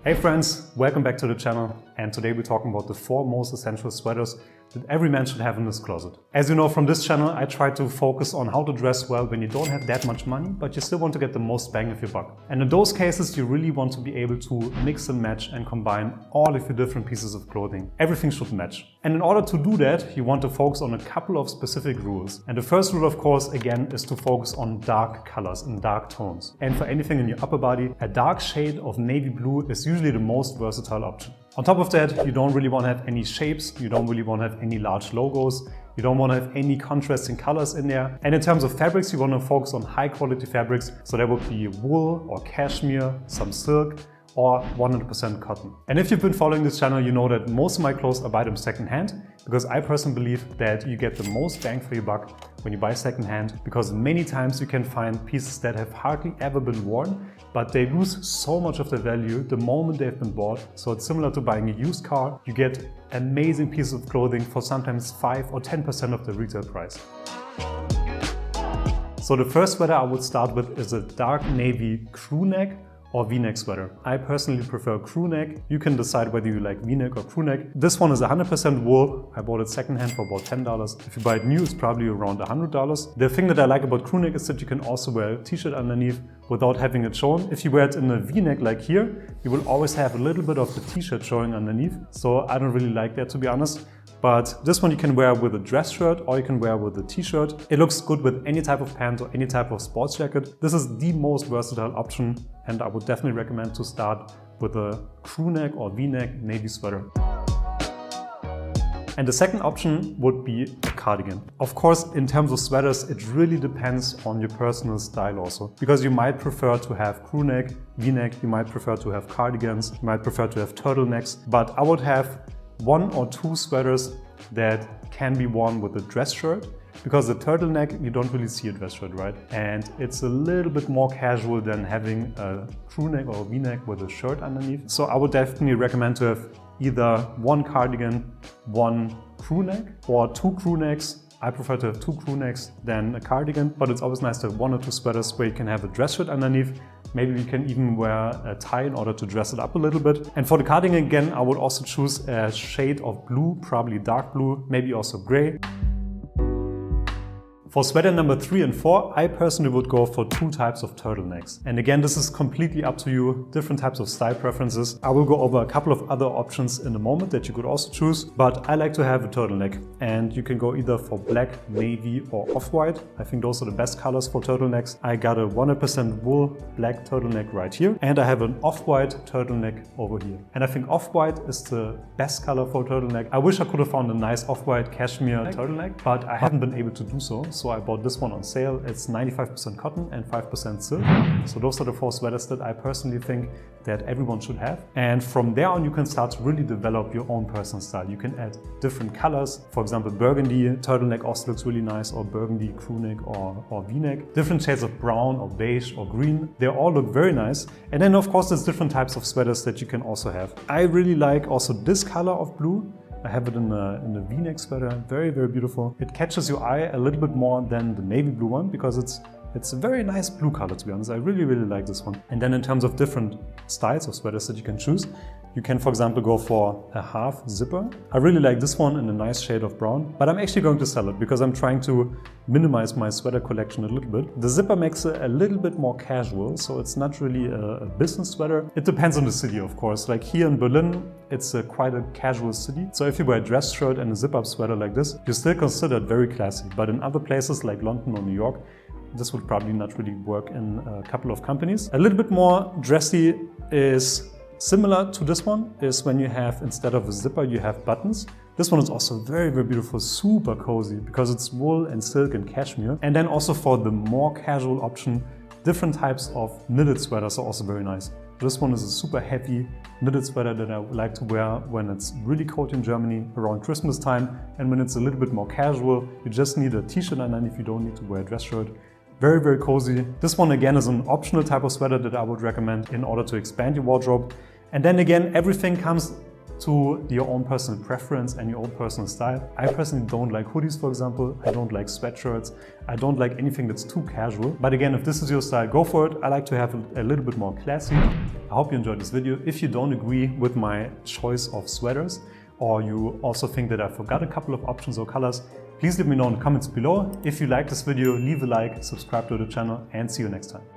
Hey friends, welcome back to the channel, and today we're talking about the 4 most essential sweaters that every man should have in his closet. As you know from this channel, I try to focus on how to dress well when you don't have that much money, but you still want to get the most bang of your buck. And in those cases, you really want to be able to mix and match and combine all of your different pieces of clothing. Everything should match. And in order to do that, you want to focus on a couple of specific rules. And the first rule, of course, again, is to focus on dark colors and dark tones. And for anything in your upper body, a dark shade of navy blue is usually the most versatile option. On top of that, you don't really want to have any shapes, you don't really want to have any large logos, you don't want to have any contrasting colors in there. And in terms of fabrics, you want to focus on high quality fabrics, so that would be wool or cashmere, some silk, or 100% cotton. And if you've been following this channel, you know that most of my clothes I buy them secondhand, because I personally believe that you get the most bang for your buck when you buy secondhand, because many times you can find pieces that have hardly ever been worn, but they lose so much of their value the moment they've been bought. So it's similar to buying a used car. You get amazing pieces of clothing for sometimes 5 or 10% of the retail price. So the first sweater I would start with is a dark navy crewneck or V-neck sweater. I personally prefer crewneck. You can decide whether you like V-neck or crewneck. This one is 100% wool. I bought it secondhand for about $10. If you buy it new, it's probably around $100. The thing that I like about crewneck is that you can also wear a t-shirt underneath without having it shown. If you wear it in a V-neck like here, you will always have a little bit of the t-shirt showing underneath. So I don't really like that, to be honest. But this one you can wear with a dress shirt or you can wear with a t-shirt. It looks good with any type of pant or any type of sports jacket. This is the most versatile option, and I would definitely recommend to start with a crewneck or V-neck navy sweater. And the second option would be a cardigan. Of course, in terms of sweaters, it really depends on your personal style also. Because you might prefer to have crewneck, V-neck, you might prefer to have cardigans, you might prefer to have turtlenecks, but I would have 1 or 2 sweaters that can be worn with a dress shirt, because the turtleneck, you don't really see a dress shirt, right? And it's a little bit more casual than having a crewneck or a V-neck with a shirt underneath. So I would definitely recommend to have either 1 cardigan, 1 crewneck, or 2 crewnecks. I prefer to have 2 crewnecks than a cardigan, but it's always nice to have 1 or 2 sweaters where you can have a dress shirt underneath. Maybe you can even wear a tie in order to dress it up a little bit. And for the cardigan, again, I would also choose a shade of blue, probably dark blue, maybe also gray. For sweater number 3 and 4, I personally would go for 2 types of turtlenecks. And again, this is completely up to you, different types of style preferences. I will go over a couple of other options in a moment that you could also choose, but I like to have a turtleneck. And you can go either for black, navy or off-white. I think those are the best colors for turtlenecks. I got a 100% wool black turtleneck right here, and I have an off-white turtleneck over here. And I think off-white is the best color for turtleneck. I wish I could have found a nice off-white cashmere turtleneck, but I haven't been able to do so. So I bought this one on sale. It's 95% cotton and 5% silk. So those are the 4 sweaters that I personally think that everyone should have. And from there on, you can start to really develop your own personal style. You can add different colors. For example, burgundy turtleneck also looks really nice, or burgundy crewneck or V-neck. Different shades of brown or beige or green. They all look very nice. And then of course, there's different types of sweaters that you can also have. I really like also this color of blue. I have it in a V-neck sweater, very, very beautiful. It catches your eye a little bit more than the navy blue one, because it's a very nice blue color, to be honest. I really, really like this one. And then in terms of different styles of sweaters that you can choose, you can, for example, go for a half zipper. I really like this one in a nice shade of brown, but I'm actually going to sell it because I'm trying to minimize my sweater collection a little bit. The zipper makes it a little bit more casual, so it's not really a business sweater. It depends on the city, of course. Like here in Berlin, it's quite a casual city. So if you wear a dress shirt and a zip-up sweater like this, you're still considered very classy. But in other places like London or New York, this would probably not really work in a couple of companies. A little bit more dressy is similar to this one, is when you have, instead of a zipper, you have buttons. This one is also very, very beautiful, super cozy, because it's wool and silk and cashmere. And then also for the more casual option, different types of knitted sweaters are also very nice. This one is a super heavy knitted sweater that I like to wear when it's really cold in Germany around Christmas time, and when it's a little bit more casual, you just need a t-shirt underneath, you don't need to wear a dress shirt. Very, very cozy. This one again is an optional type of sweater that I would recommend in order to expand your wardrobe. And then again, everything comes to your own personal preference and your own personal style. I personally don't like hoodies, for example. I don't like sweatshirts. I don't like anything that's too casual. But again, if this is your style, go for it. I like to have a little bit more classy. I hope you enjoyed this video. If you don't agree with my choice of sweaters, or you also think that I forgot a couple of options or colors, please let me know in the comments below. If you like this video, leave a like, subscribe to the channel, and see you next time.